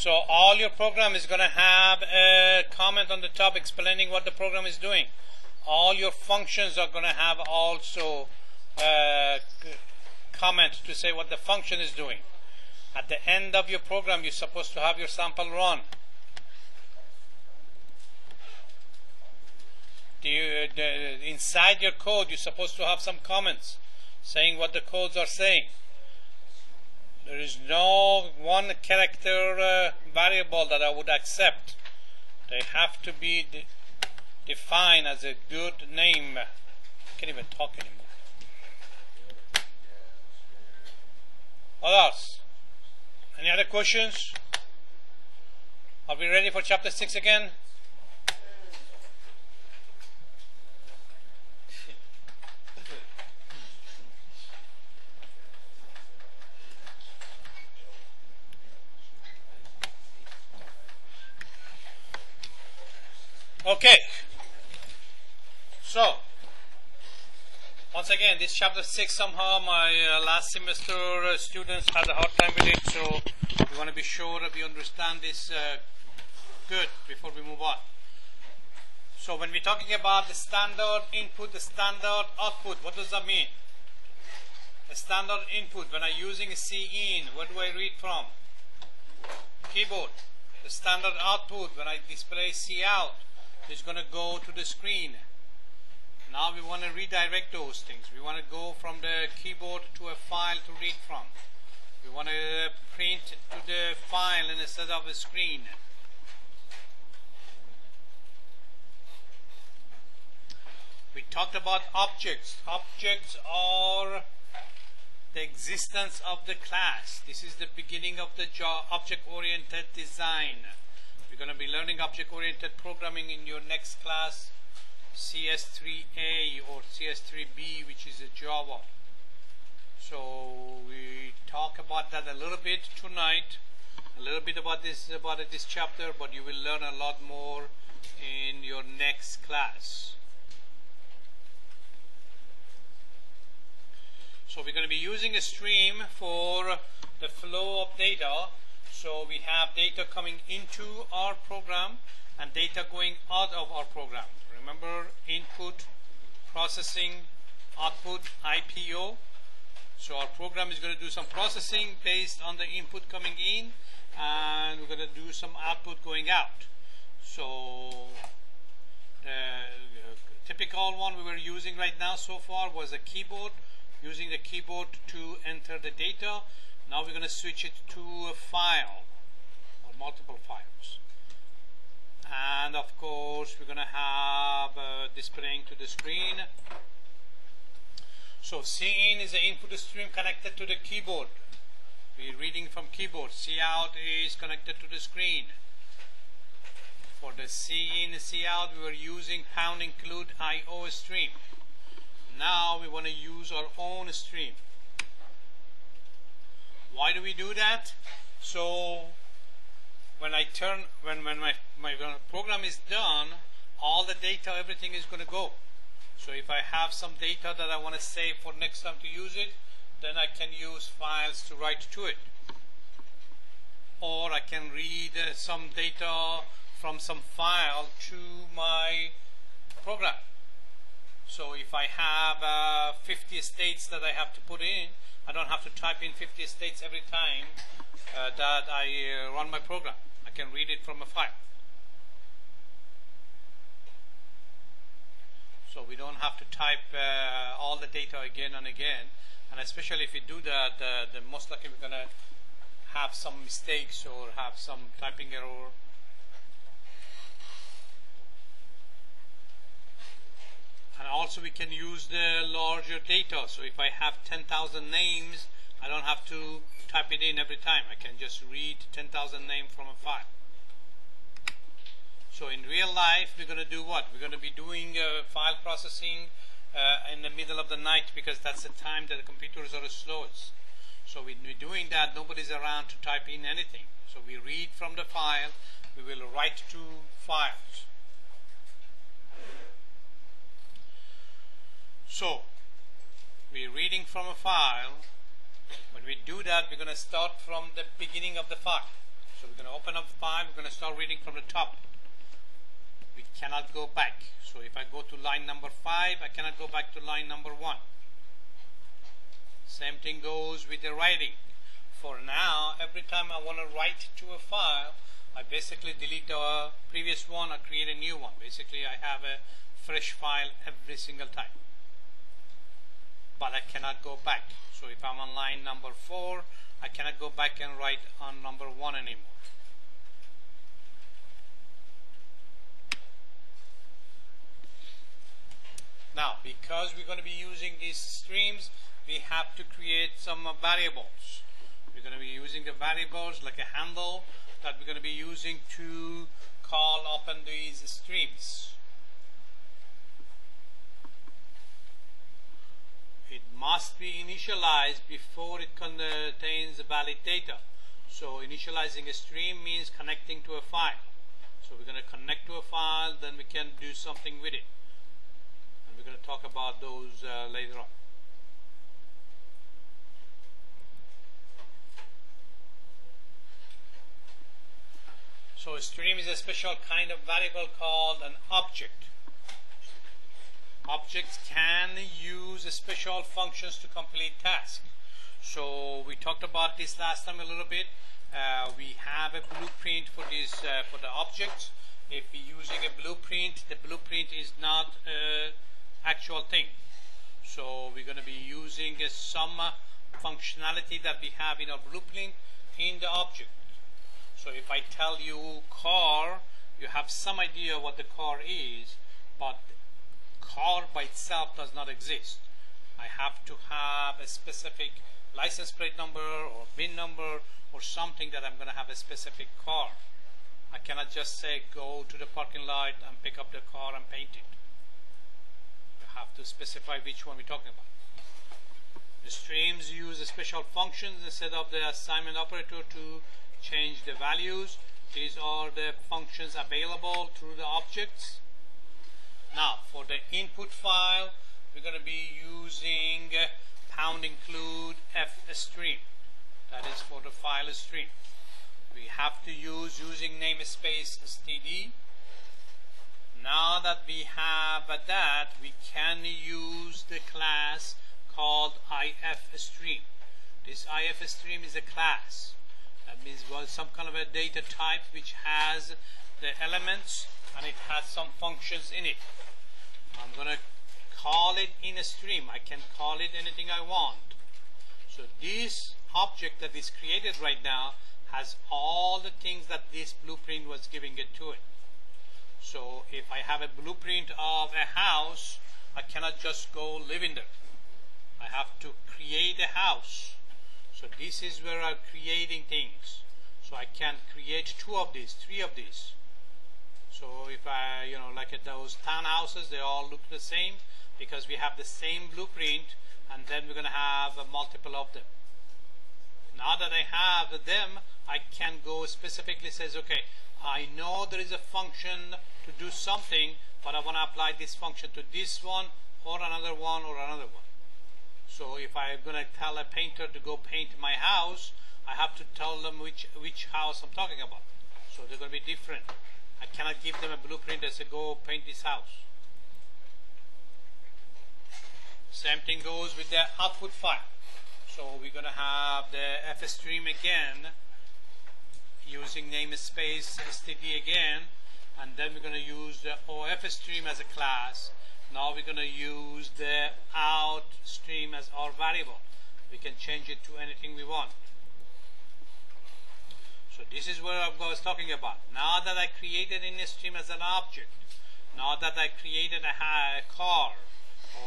So all your program is going to have a comment on the top explaining what the program is doing. All your functions are going to have also a comment to say what the function is doing. At the end of your program, you're supposed to have your sample run. Inside your code, you're supposed to have some comments saying what the codes are saying. There is no one character variable that I would accept. They have to be defined as a good name. I can't even talk anymore. What else? Any other questions? Are we ready for chapter 6 again? Okay, so once again, this chapter 6, somehow my last semester students had a hard time with it, so we want to be sure that we understand this good before we move on. So when we're talking about the standard input, the standard output, what does that mean? A standard input, when I'm using a cin, where do I read from? Keyboard. The standard output, when I display cout, is going to go to the screen. Now we want to redirect those things. We want to go from the keyboard to a file to read from. We want to print to the file instead of a screen. We talked about objects. Objects are the existence of the class. This is the beginning of the object-oriented design. We're going to be learning object-oriented programming in your next class, CS3A or CS3B, which is a Java. So we talk about that a little bit tonight, a little bit about this chapter, but you will learn a lot more in your next class. So we're going to be using a stream for the flow of data. So we have data coming into our program and data going out of our program. Remember, input, processing, output, IPO. So our program is going to do some processing based on the input coming in, and we're going to do some output going out. So the typical one we were using right now so far was a keyboard, using the keyboard to enter the data. Now we're going to switch it to a file or multiple files. And of course we're going to have displaying to the screen. So cin is the input stream connected to the keyboard. We're reading from keyboard. Cout is connected to the screen. For the cin, cout, we were using #include IO stream. Now we want to use our own stream. Why do we do that? So when I when my program is done, all the data, everything is going to go. So if I have some data that I want to save for next time to use it, then I can use files to write to it. Or I can read some data from some file to my program. So if I have 50 states that I have to put in, I don't have to type in 50 states every time that I run my program. I can read it from a file. So we don't have to type all the data again and again. And especially if we do that, then most likely we're going to have some mistakes or have some typing error. And also we can use the larger data. So if I have 10,000 names, I don't have to type it in every time. I can just read 10,000 names from a file. So in real life, we're going to do what? We're going to be doing file processing in the middle of the night, because that's the time that the computers are the slowest. So when we're doing that, nobody's around to type in anything. So we read from the file, we will write to files. So we're reading from a file. When we do that, we're going to start from the beginning of the file. So we're going to open up 5. We're going to start reading from the top. We cannot go back. So if I go to line number 5, I cannot go back to line number 1. Same thing goes with the writing. For now, every time I want to write to a file, I basically delete the previous one or create a new one. Basically, I have a fresh file every single time. But I cannot go back. So if I'm on line number 4, I cannot go back and write on number 1 anymore. Now, because we're going to be using these streams, we have to create some variables. We're going to be using the variables like a handle that we're going to be using to call open these streams. It must be initialized before it contains valid data. So initializing a stream means connecting to a file. So we're going to connect to a file, then we can do something with it. And we're going to talk about those later on. So a stream is a special kind of variable called an object. Objects can use special functions to complete tasks. So we talked about this last time a little bit. We have a blueprint for this for the objects. If we're using a blueprint, the blueprint is not an actual thing. So we're going to be using some functionality that we have in our blueprint in the object. So if I tell you car, you have some idea what the car is, but car by itself does not exist. I have to have a specific license plate number or VIN number or something that I'm going to have a specific car. I cannot just say go to the parking lot and pick up the car and paint it. You have to specify which one we're talking about. The streams use special functions instead of the assignment operator to change the values. These are the functions available through the objects. Now for the input file, we're going to be using pound include f stream. That is for the file stream. We have to use using namespace std. Now that we have that, we can use the class called if stream. This if stream is a class. That means some kind of a data type which has the elements and it has some functions in it. I'm going to call it in a stream. I can call it anything I want. So this object that is created right now has all the things that this blueprint was giving it to it. So if I have a blueprint of a house, I cannot just go live in there. I have to create a house. So this is where I'm creating things. So I can create 2 of these, 3 of these. So if I, like those townhouses, they all look the same because we have the same blueprint, and then we're going to have a multiple of them. Now that I have them, I can go specifically says, okay, I know there is a function to do something, but I want to apply this function to this one or another one or another one. So if I'm going to tell a painter to go paint my house, I have to tell them which house I'm talking about. So they're going to be different. I cannot give them a blueprint that says go paint this house. Same thing goes with the output file. So we're going to have the f stream again using namespace std again, and then we're going to use the of stream as a class. Now we're going to use the out stream as our variable. We can change it to anything we want. So this is what I was talking about. Now that I created in a stream as an object, now that I created a car,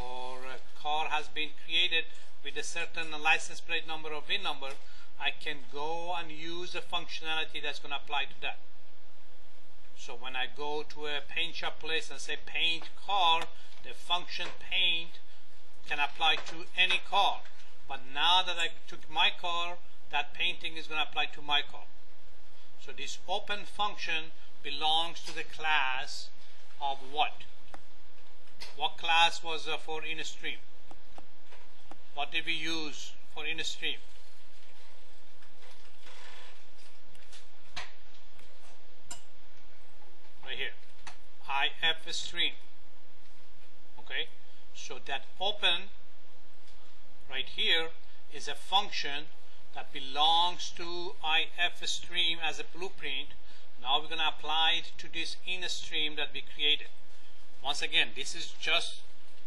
or a car has been created with a certain license plate number or VIN number, I can go and use the functionality that's going to apply to that. So when I go to a paint shop place and say paint car, the function paint can apply to any car. But now that I took my car, that painting is going to apply to my car. So this open function belongs to the class of what? What class was for InStream? What did we use for InStream? IF stream. Okay, so that open right here is a function that belongs to IF stream as a blueprint. Now we're going to apply it to this in stream that we created. Once again, this is just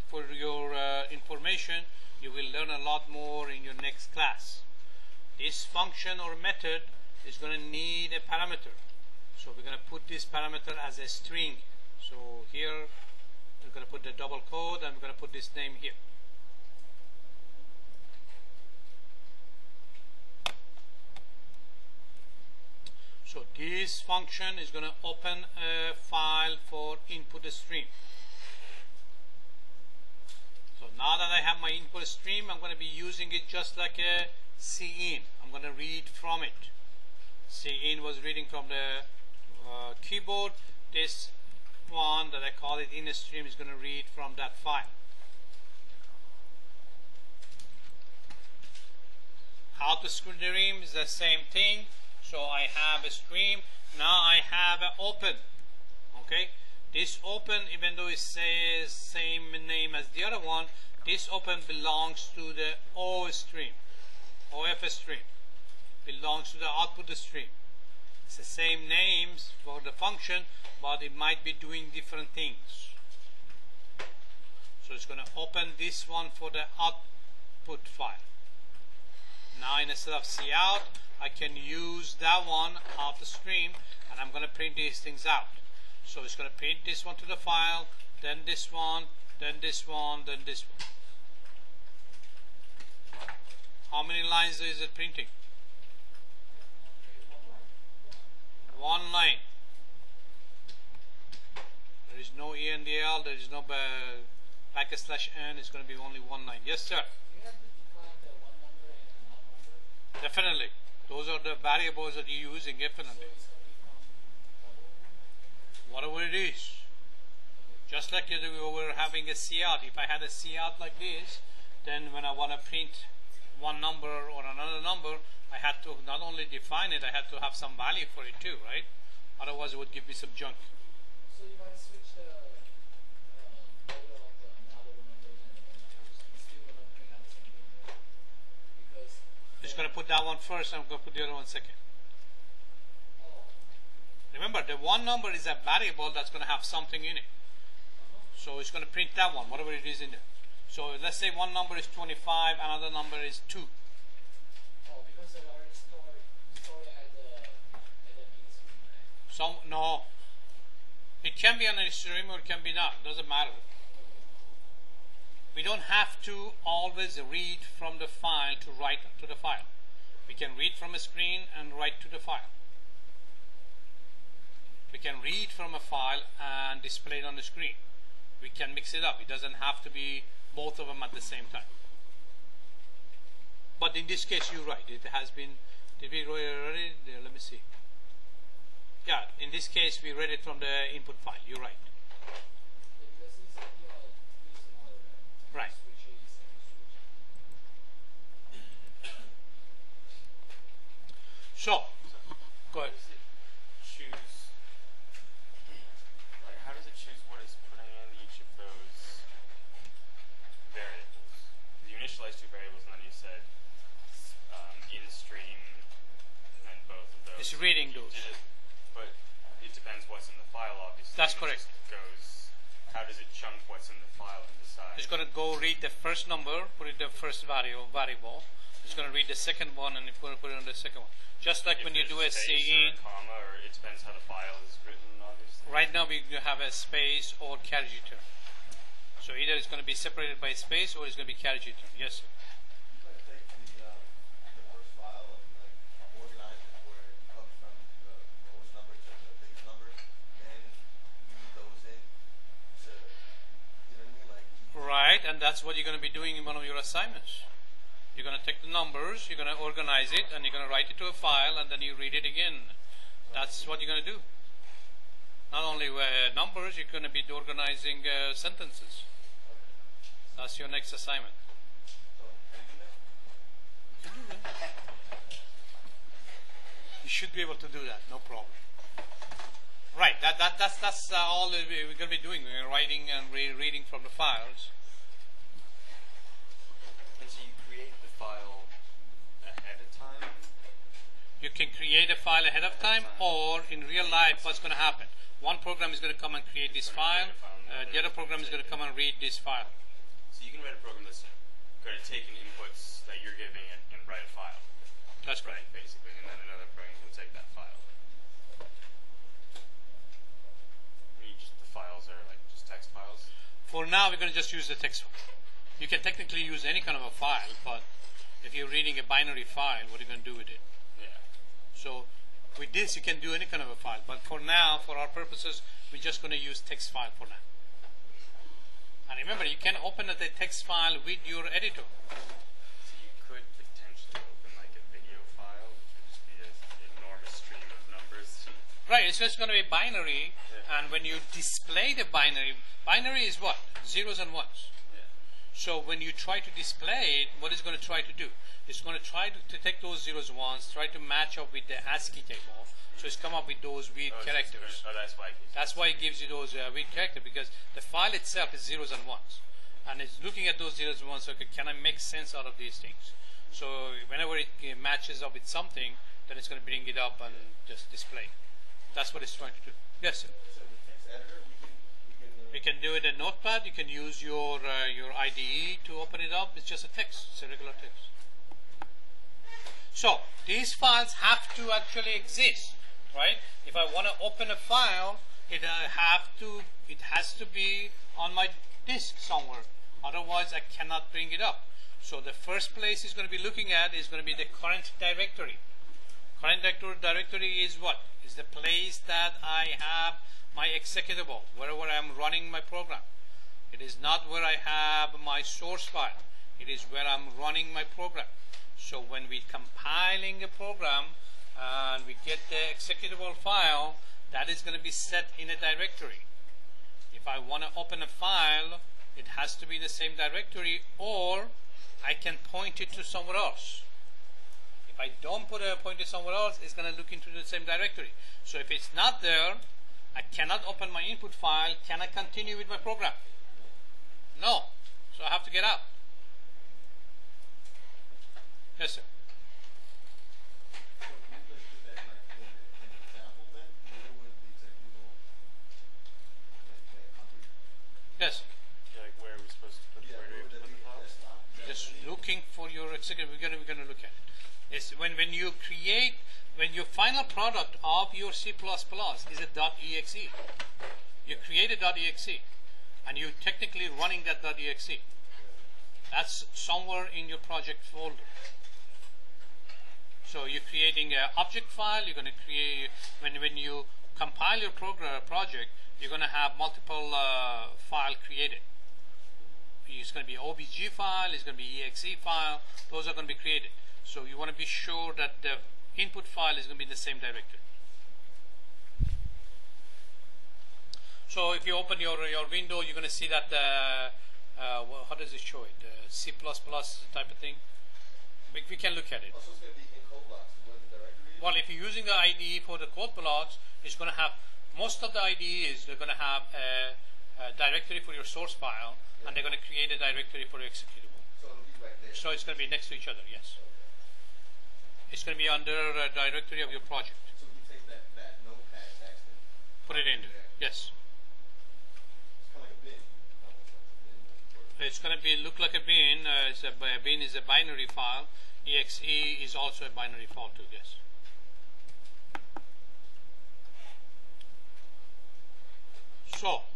for your information. You will learn a lot more in your next class. This function or method is going to need a parameter. So we're going to put this parameter as a string. So here we're going to put the double quote and we're going to put this name here. So this function is going to open a file for input stream. So now that I have my input stream, I'm going to be using it just like a cin. I'm going to read from it. Cin was reading from the keyboard. This one that I call it in stream is going to read from that file. Out the stream is the same thing. So I have a stream. Now I have an open. Okay. This open, even though it says same name as the other one, this open belongs to the O stream, OF stream. Belongs to the output stream. It's the same names for the function, but it might be doing different things. So it's going to open this one for the output file. Now instead of cout, I can use that one out the stream, and I'm going to print these things out. So it's going to print this one to the file, then this one, then this one, then this one. How many lines is it printing? One line. There is no ENDL, there is no \n, it's going to be only one line. Yes, sir? You have to define the one number and an odd number? Definitely. Those are the variables that you're using, definitely. So it's going to become Whatever it is. Just like we were having a cout. If I had a cout like this, then when I want to print one number or another number, I had to not only define it, I had to have some value for it too, right? Otherwise it would give me some junk. So you might switch the order of the amount of the numbers and the numbers, it's still going to bring out the same thing, right? Because Just going to put that one first, I'm going to put the other one second. Remember, the one number is a variable that's going to have something in it. So it's going to print that one, whatever it is in there. So let's say one number is 25, another number is 2. Because they already stored at the in stream, right? No. It can be on a stream or it can be not. Doesn't matter. We don't have to always read from the file to write to the file. We can read from a screen and write to the file. We can read from a file and display it on the screen. We can mix it up. It doesn't have to be both of them at the same time. But in this case, you're right. It has been. Did we read it? Let me see. Yeah, in this case, we read it from the input file. You're right. Because it's smaller, Right. So, go ahead. How does it choose what it's putting in each of those variables? You initialized two variables and then you said in stream and then both of those. It's reading those. But it depends what's in the file, obviously. That's correct. How does it chunk what's in the file and decide? It's going to go read the first number, put it in the first variable. It's going to read the second one, and it's going to put it on the second one. Just like when you do a space cin. or a comma, or it depends how the file is written, obviously. Right now we have a space or carriage return. So either it's going to be separated by space or it's going to be carriage return. Yes, sir. You're going to take the first file and organize it where it comes from the lowest number to the biggest number, and read those in. So, you know what I mean? Right, and that's what you're going to be doing in one of your assignments. You're going to take the numbers, you're going to organize it, and you're going to write it to a file, and then you read it again. That's what you're going to do. Not only numbers, you're going to be organizing sentences. That's your next assignment. You should be able to do that, no problem. Right. That's all we're going to be doing. We're writing and reading from the files. And so you create the file ahead of time? You can create a file ahead of time, or in real life, what's going to happen? One program is going to come and create this file. The other program is going to come and read this file. So you can write a program that's going to take in inputs that you're giving it and write a file. That's Right, correct. basically, and then another program can take that file. The files are like just text files. For now, we're going to just use the text file. You can technically use any kind of a file, but if you're reading a binary file, what are you going to do with it? Yeah. So with this, you can do any kind of a file. But for now, for our purposes, we're just going to use text file for now. And remember, you can open the text file with your editor. So you could potentially open like a video file, which would just be an enormous stream of numbers. Right, it's just going to be binary. And when you display the binary is what? Zeros and ones. Yeah. So when you try to display it, what it's going to try to do? It's going to try to take those zeros and ones, try to match up with the ASCII table. So it's come up with those weird characters. That's why. That's why it gives you those weird characters, because the file itself is zeros and ones. And it's looking at those zeros and ones, okay, can I make sense out of these things? So whenever it matches up with something, then it's going to bring it up and just display. That's what it's trying to do. Yes, sir. So the text editor, we can You can do it in Notepad. You can use your IDE to open it up. It's just a text. It's a regular text. So these files have to actually exist, right? If I want to open a file, it has to be on my disk somewhere. Otherwise, I cannot bring it up. So the first place it's going to be looking at is going to be the current directory. Current directory is what? Is the place that I have my executable, wherever I'm running my program. It is not where I have my source file. It is where I'm running my program. So when we're compiling a program and we get the executable file, that is going to be set in a directory. If I want to open a file, it has to be in the same directory, or I can point it to somewhere else. If I don't put a pointer somewhere else, it's going to look into the same directory. So if it's not there, I cannot open my input file. Can I continue with my program? No. So I have to get out. Yes, sir. So let's do that like in an example then. Where would the executable like Yes. Yeah, like where are we supposed to put yeah, where do where we would that put be? the file? Desktop? Is that Just what you need? looking for your executable. We're going to look at it. It's when you create, when your final product of your C++ is a .exe. You create a .exe, and you're technically running that .exe. That's somewhere in your project folder. So you're creating an object file. You're going to create, when you compile your project, you're going to have multiple file created. It's going to be OBJ file, it's going to be exe file. Those are going to be created. So you want to be sure that the input file is going to be in the same directory. So if you open your window, you're going to see that how does it show it? C++ type of thing. We can look at it. Also, it's going to be in code blocks. Is where the directory is? Well, if you're using the IDE for the code blocks, it's going to have, most of the IDEs, they're going to have a directory for your source file, and they're going to create a directory for your executable. So it'll be right there. So it's going to be next to each other, yes. It's going to be under a directory of your project. So we take that notepad text and Put it in there, yes. it's kind of like a bin. Almost like a bin. It's going to be look like a bin. A bin is a binary file. Exe is also a binary file too, yes. So,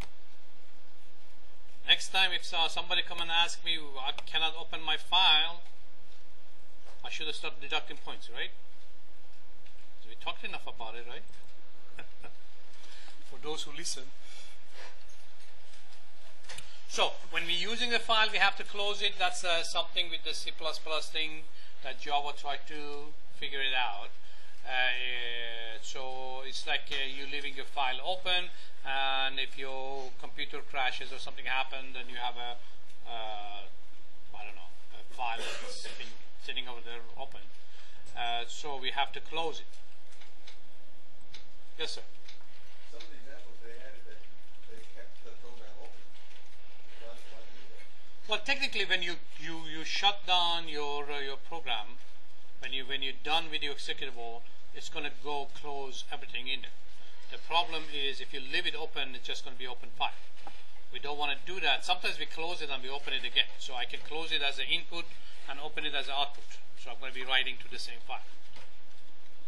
next time if somebody come and ask me, I cannot open my file, I should have started deducting points, right? So we talked enough about it, right? For those who listen. So, when we're using a file, we have to close it. That's something with the C++ thing that Java tried to figure it out. So, it's like you leaving your file open, and if your computer crashes or something happened, then you have a, I don't know, a file that's sitting over there open. So, we have to close it. Yes, sir. Some of the Well, technically, when you shut down your program, when you're done with your executable, it's going to go close everything in there. The problem is if you leave it open, it's just going to be open file. We don't want to do that. Sometimes we close it and we open it again. So I can close it as an input and open it as an output. So I'm going to be writing to the same file.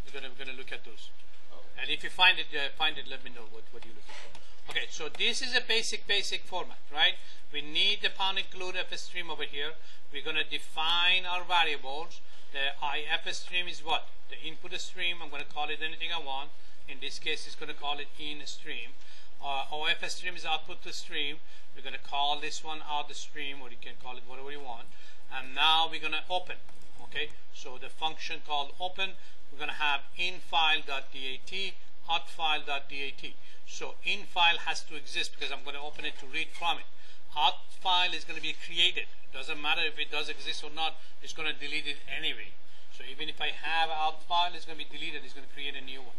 We're going to look at those. Okay. And if you find it, let me know what you're looking for. Okay, so this is a basic format, right? We need the pound include f stream over here. We're going to define our variables. The if stream is what? The input stream. I'm going to call it anything I want. In this case, it's going to call it in stream. OF stream is output to stream. We're going to call this one out the stream, or you can call it whatever you want. And now we're going to open. Okay, so the function called open, we're going to have infile.dat, outfile.dat. So infile has to exist because I'm going to open it to read from it. Outfile is going to be created. Doesn't matter if it does exist or not, it's going to delete it anyway. So even if I have outfile, it's going to be deleted. It's going to create a new one.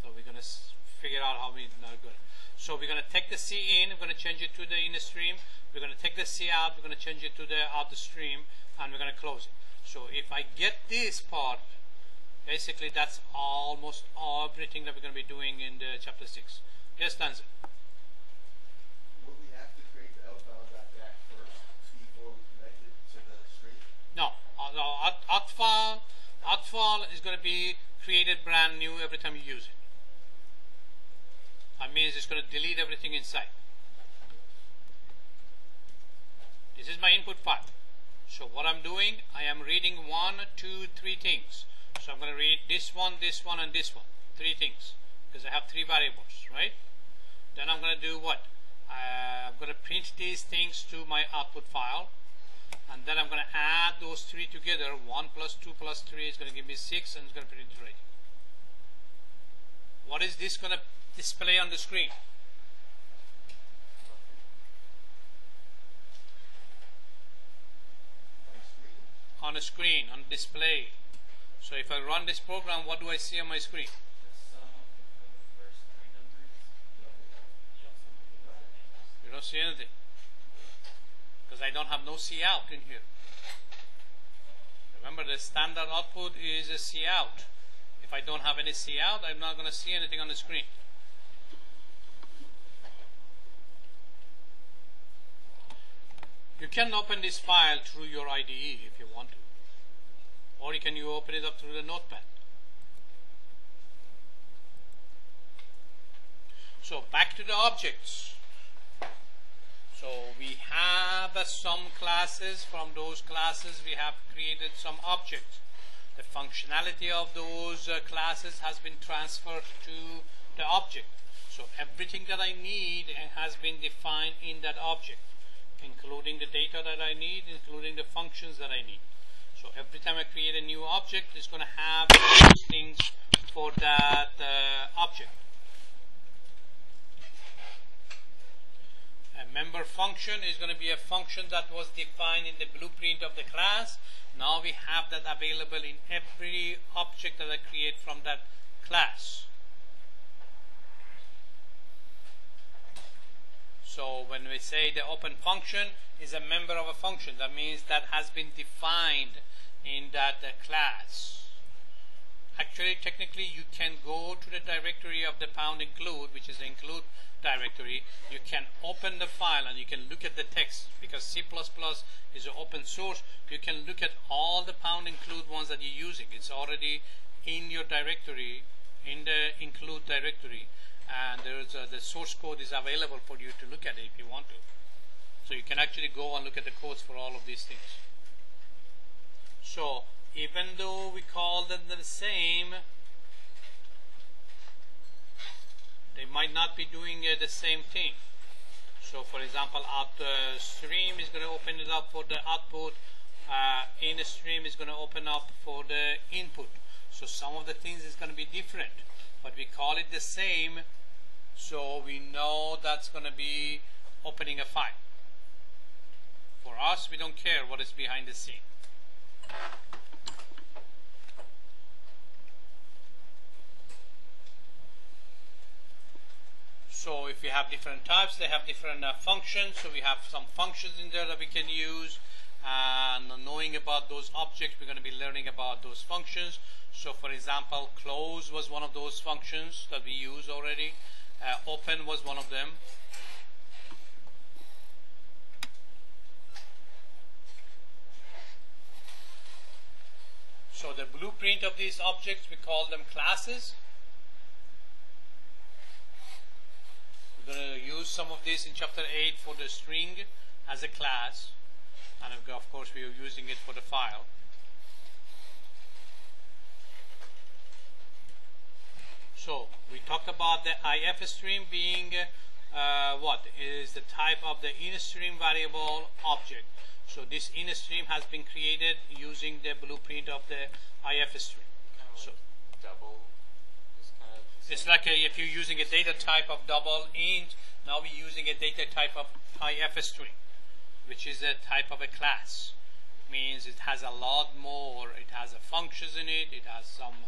So we're going to figure out how we are good. So we're going to take the C in, we're going to change it to the in stream. We're going to take the C out, we're going to change it to the out the stream, and we're going to close it. So if I get this part, basically that's almost everything that we're going to be doing in the chapter 6. Yes, Danza? Would we have to create the outbound.dat first before we connect it to the stream? No. Outfile is going to be created brand new every time you use it. That means it's going to delete everything inside. This is my input file. So what I'm doing, I am reading 1, 2, 3 things. So I'm going to read this one, and this one. 3 things. Because I have 3 variables, right? Then I'm going to do what? I'm going to print these things to my output file. And then I'm going to add those 3 together. 1 plus 2 plus 3 is going to give me 6, and it's going to print it right. What is this going to display on the screen? On a screen, on display. So if I run this program, what do I see on my screen? The sum of the first 3 numbers. You don't see anything. Because I don't have no C out in here. Remember, the standard output is a C out. If I don't have any C out, I'm not going to see anything on the screen. You can open this file through your IDE if you want to. Or you open it up through the notepad. So back to the objects. So we have some classes. From those classes we have created some objects. The functionality of those classes has been transferred to the object. So everything that I need has been defined in that object, including the data that I need, including the functions that I need. So every time I create a new object, it's going to have things for that object. A member function is going to be a function that was defined in the blueprint of the class. Now we have that available in every object that I create from that class. So when we say the open function is a member of a function, that means that has been defined in that class. Actually, technically, you can go to the directory of the pound include, which is the include directory. You can open the file and you can look at the text, because C++ is an open source. You can look at all the pound include ones that you're using. It's already in your directory, in the include directory, and there's the source code is available for you to look at it if you want to. So you can actually go and look at the codes for all of these things. So even though we call them the same, they might not be doing the same thing. So for example, out stream is going to open it up for the output, in stream is going to open up for the input. So some of the things is going to be different, but we call it the same, so we know that's going to be opening a file. For us, we don't care what is behind the scene. So if we have different types, they have different functions, so we have some functions in there that we can use, and knowing about those objects, we're going to be learning about those functions. So for example, close was one of those functions that we use already. Open was one of them. So the blueprint of these objects, we call them classes. We're going to use some of this in chapter 8 for the string as a class, and of course we are using it for the file. So we talked about the if stream being what is the type of the in-stream variable object. So this in-stream has been created using the blueprint of the if stream. Kind of So like double is kind of the it's same. like if you're using a data type of double int, now we're using a data type of if string, which is a type of a class. Means it has a lot more, it has a functions in it, it has some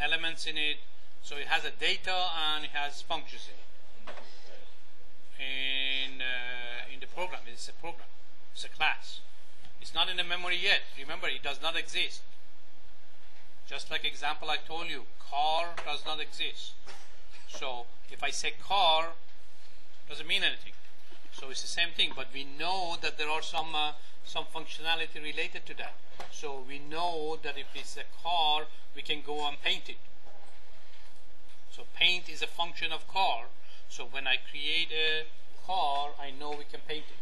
elements in it. So it has a data and it has functions in it. In the program, it's a program, it's a class. It's not in the memory yet. Remember, it does not exist. Just like example I told you, car does not exist. So if I say car, doesn't mean anything. So it's the same thing, but we know that there are some functionality related to that. So we know that if it's a car, we can go and paint it. So paint is a function of car. So when I create a car, I know we can paint it.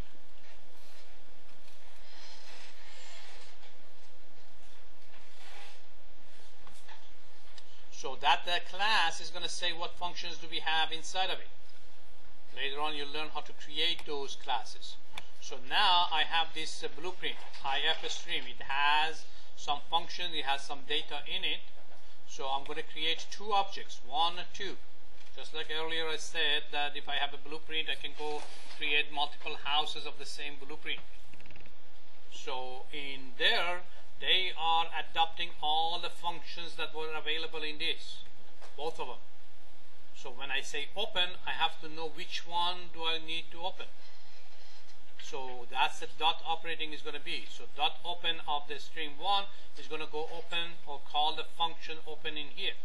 So that class is going to say what functions do we have inside of it. Later on you'll learn how to create those classes. So now I have this blueprint, if stream. It has some function, it has some data in it. So I'm going to create two objects, 1 and 2. Just like earlier I said that if I have a blueprint, I can go create multiple houses of the same blueprint. So in there, they are adopting all the functions that were available in this, both of them. So when I say open, I have to know which one do I need to open. So that's the dot operating is going to be. So dot open of the string 1 is going to go open or call the function open in here.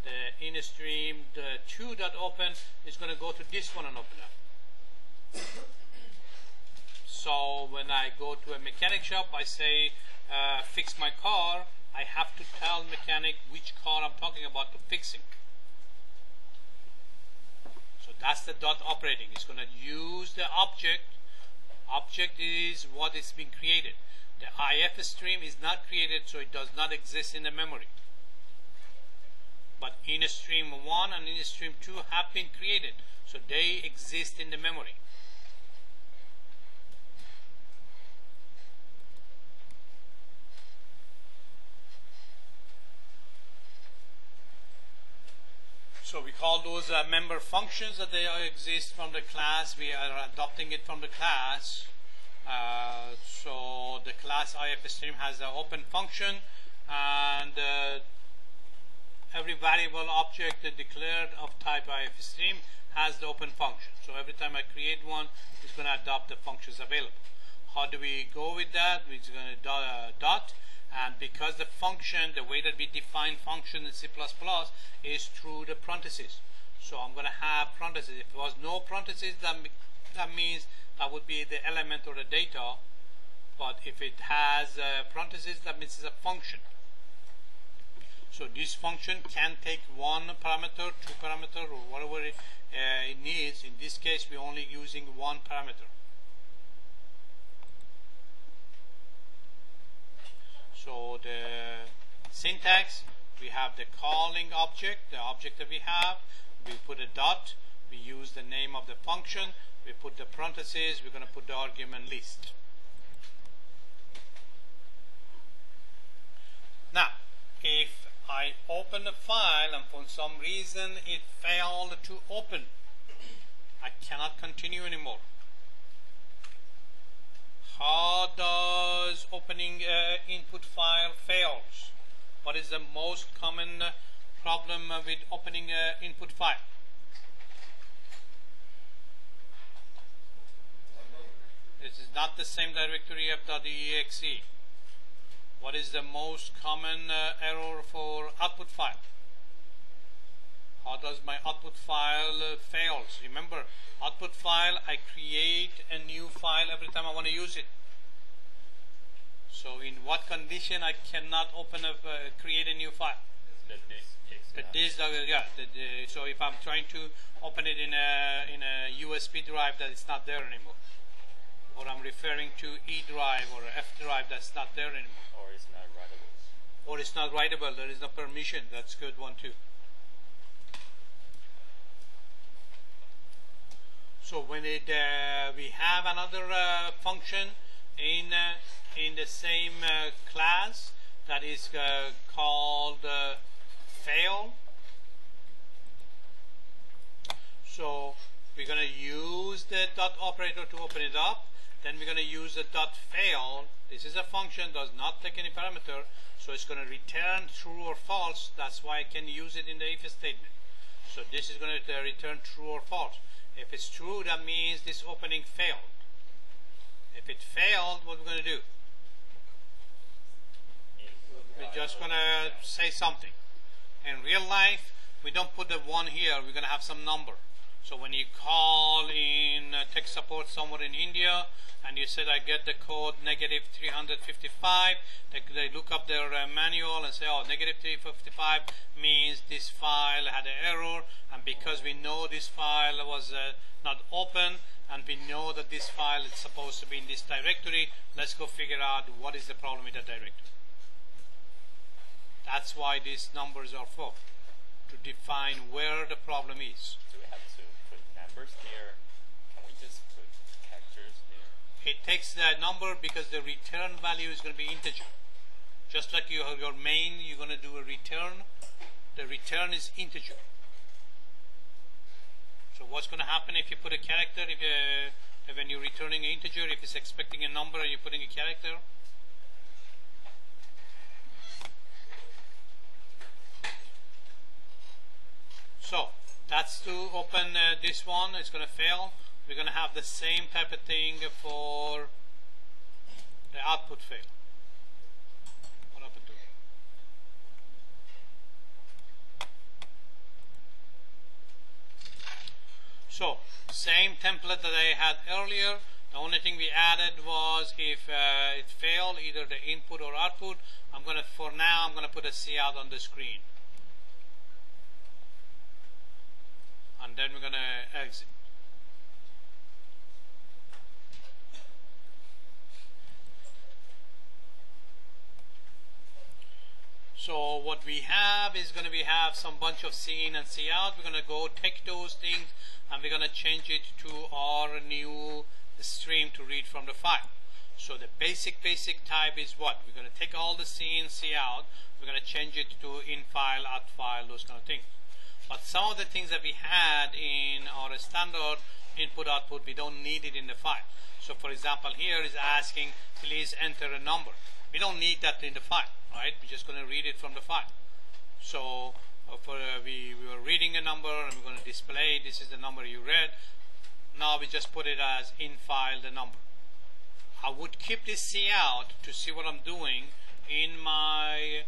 The in stream, the 2 dot open is going to go to this one and open up. So when I go to a mechanic shop, I say fix my car, I have to tell mechanic which car I'm talking about to fixing. So that's the dot operating. It's going to use the object. Object is what is being created. The if stream is not created, so it does not exist in the memory. But in stream 1 and in stream 2 have been created, so they exist in the memory. So we call those member functions that they exist from the class. We are adopting it from the class. So the class if stream has an open function, and every variable object declared of type if stream has the open function. So every time I create one, it's going to adopt the functions available. How do we go with that? We're going to dot. And because the function, the way that we define function in C++ is through the parentheses. So I'm going to have parentheses. If there was no parentheses, that means that would be the element or the data. But if it has parentheses, that means it's a function. So this function can take 1 parameter, 2 parameter, or whatever it needs. In this case, we're only using 1 parameter. So the syntax, we have the calling object, the object that we have. We put a dot, we use the name of the function, we put the parentheses, we're going to put the argument list. Now, if I open a file and for some reason it failed to open, I cannot continue anymore. How does opening input file fails? What is the most common problem with opening input file? This is not the same directory f.exe. What is the most common error for output file? How does my output file fails? Remember, output file, I create a new file every time I want to use it. So in what condition I cannot open up, create a new file? The disk takes it out. So if I'm trying to open it in a USB drive, that it's not there anymore. Or I'm referring to E drive or F drive, that's not there anymore. Or it's not writable. Or it's not writable, there is no permission. That's good one too. So when we have another function in the same class that is called fail. So we're going to use the dot operator to open it up. Then we're going to use the dot fail. This is a function, does not take any parameter, so it's going to return true or false. That's why I can use it in the if statement. So this is going to return true or false. If it's true, that means this opening failed. If it failed, what we're going to do? We're just going to say something. In real life, we don't put the 1 here. We're going to have some number. So when you call in tech support somewhere in India, and you said I get the code negative 355, they look up their manual and say, oh, negative 355 means this file had an error, and because we know this file was not open, and we know that this file is supposed to be in this directory, let's go figure out what is the problem with the directory. That's why these numbers are for, to define where the problem is. Do we have to put numbers here? Can we just put characters here? It takes that number because the return value is going to be integer. Just like your main, you're going to do a return. The return is integer. So what's going to happen if you put a character, if when you're returning an integer, if it's expecting a number and you're putting a character? So that's to open this one. It's going to fail. We're going to have the same type of thing for the output fail. What happened to it? So same template that I had earlier. The only thing we added was if it failed, either the input or output, for now I'm going to put a cout on the screen. And then we're going to exit. So what we have is going to have some bunch of in and cout. We're going to go take those things and we're going to change it to our new stream to read from the file. So the basic type is what? We're going to take all the in, cout. We're going to change it to in file, out file, those kind of things. But some of the things that we had in our standard input output, we don't need it in the file. So for example, here is asking, please enter a number. We don't need that in the file, right? We're just going to read it from the file. So we were reading a number and we're going to display, this is the number you read. Now we just put it as in file, the number. I would keep this cout to see what I'm doing in my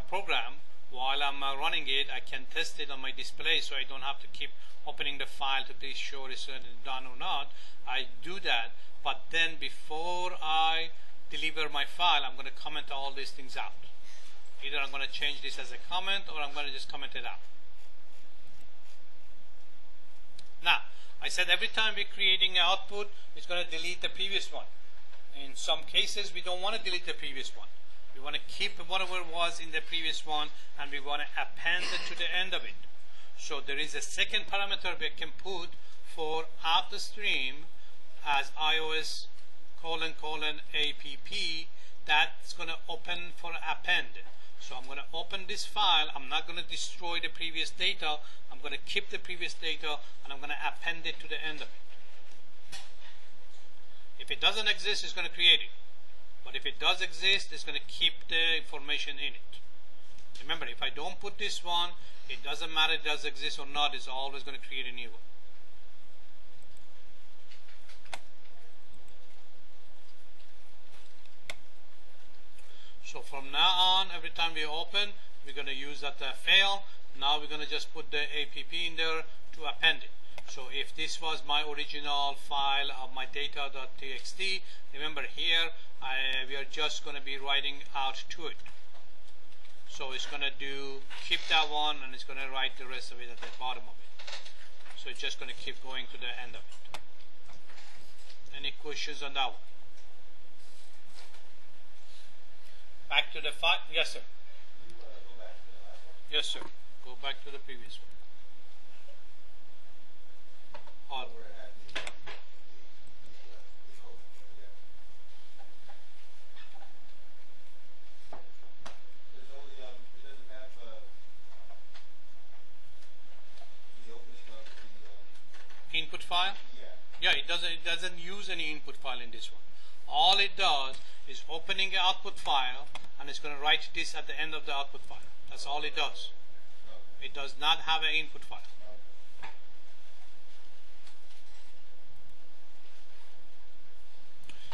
program. While I'm running it, I can test it on my display so I don't have to keep opening the file to be sure it's done or not. I do that, but then before I deliver my file, I'm going to comment all these things out. Either I'm going to change this as a comment or I'm going to just comment it out. Now, I said every time we're creating an output, it's going to delete the previous one. In some cases, we don't want to delete the previous one. We want to keep whatever was in the previous one and we want to append it to the end of it. So there is a second parameter we can put for out the stream as iOS : app that's going to open for append. So I'm going to open this file. I'm not going to destroy the previous data. I'm going to keep the previous data and I'm going to append it to the end of it. If it doesn't exist, it's going to create it. But if it does exist, it's going to keep the information in it. Remember, if I don't put this one, it doesn't matter if it does exist or not, it's always going to create a new one. So from now on, every time we open, we're going to use that fail. Now we're going to just put the app in there to append it. So if this was my original file of my data.txt, remember here we are just going to be writing out to it. So it's going to keep that one, and it's going to write the rest of it at the bottom of it. So it's just going to keep going to the end of it. Any questions on that one? Back to the file. Yes, sir. Can you go back to the last one? Yes, sir. Go back to the previous one. Or Where it had the code. Yeah. There's only, it doesn't have, the opening of the, input file. yeah. Yeah, it doesn't use any input file in this one. All it does is opening an output file, and it's going to write this at the end of the output file. That's all it does. It does not have an input file.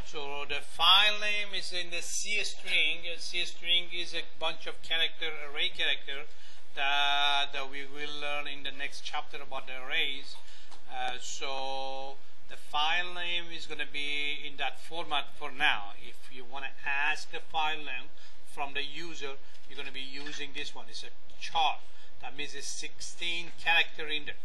So the file name is in the C string. C string is a bunch of array character that we will learn in the next chapter about the arrays. So the file name is going to be in that format for now. If you want to ask the file name from the user, you're going to be using this one. It's a char. That means it's 16 character in there.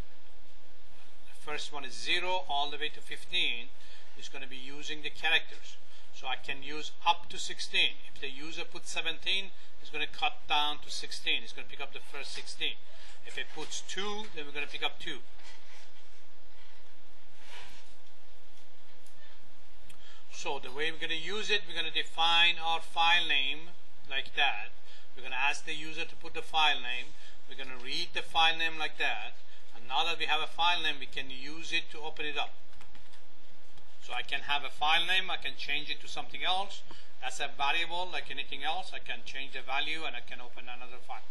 The first one is 0 all the way to 15. It's going to be using the characters. So I can use up to 16. If the user puts 17, it's going to cut down to 16. It's going to pick up the first 16. If it puts 2, then we're going to pick up 2. So the way we're going to use it, we're going to define our file name like that. We're going to ask the user to put the file name. We're going to read the file name like that. And now that we have a file name, we can use it to open it up. So I can have a file name, I can change it to something else. That's a variable like anything else. I can change the value and I can open another file.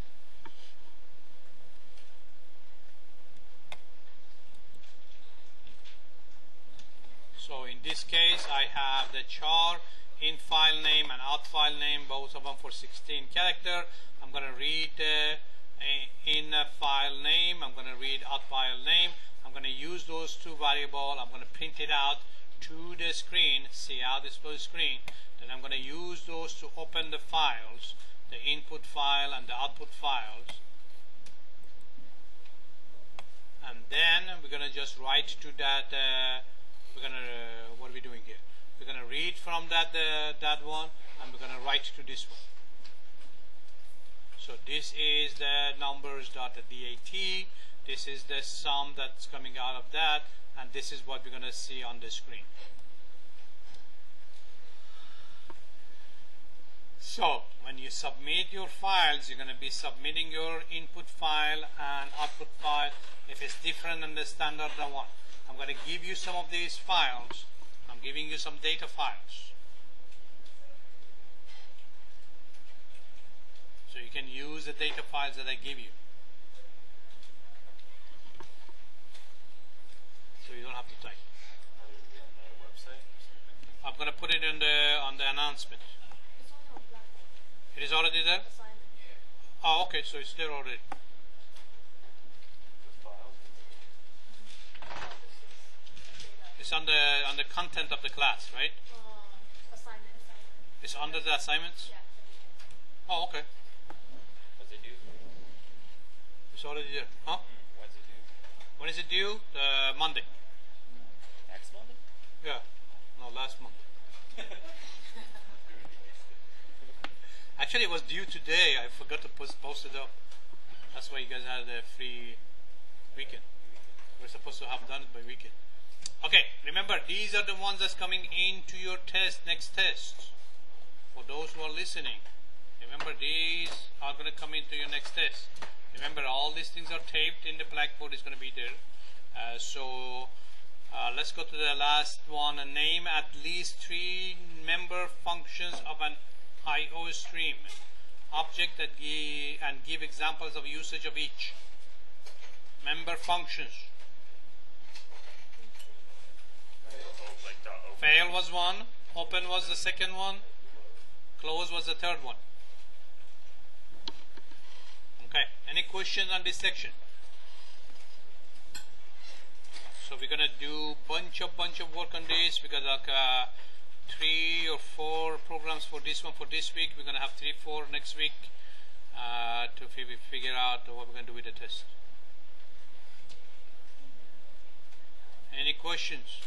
So in this case, I have the char in file name and out file name, both of them for 16 character. I'm going to read in file name, I'm going to read out file name. I'm going to use those two variables. I'm going to print it out to the screen, see how this goes screen. Then I'm going to use those to open the files, the input file and the output files. And then we're going to just write to that, what are we doing here? We're going to read from that one, and we're going to write to this one. So this is the numbers.dat. This is the sum that's coming out of that, and this is what we're going to see on the screen. So when you submit your files, you're going to be submitting your input file and output file. If it's different than the standard one, I'm going to give you some of these files. I'm giving you some data files. So you can use the data files that I give you. So you don't have to type. On the website or something? I'm going to put it on the announcement. It's on your Blackboard It is already there? assignment. Oh, okay, so it's there already. The file? It's on the content of the class, right? Assignment. It's under the assignments? Yeah. Oh, okay. What's it due? It's already there. Huh? When's it due? When is it due? Monday. Next Monday? Yeah. No, last month. Actually, it was due today. I forgot to post it up. That's why you guys had a free weekend. We're supposed to have done it by weekend. Okay, remember, these are the ones that's coming into your test, next test. For those who are listening, remember, these are going to come into your next test. Remember, all these things are taped in the Blackboard. Is going to be there. Let's go to the last one. Name at least 3 member functions of an I/O stream object that give examples of usage of each. Member functions. Oh, like the open. Fail was one. Open was the second one. Close was the third one. Okay, any questions on this section? So we're gonna do bunch of work on this. We got like 3 or 4 programs for this one for this week. We're gonna have 3, 4 next week to figure out what we're gonna do with the test. Any questions?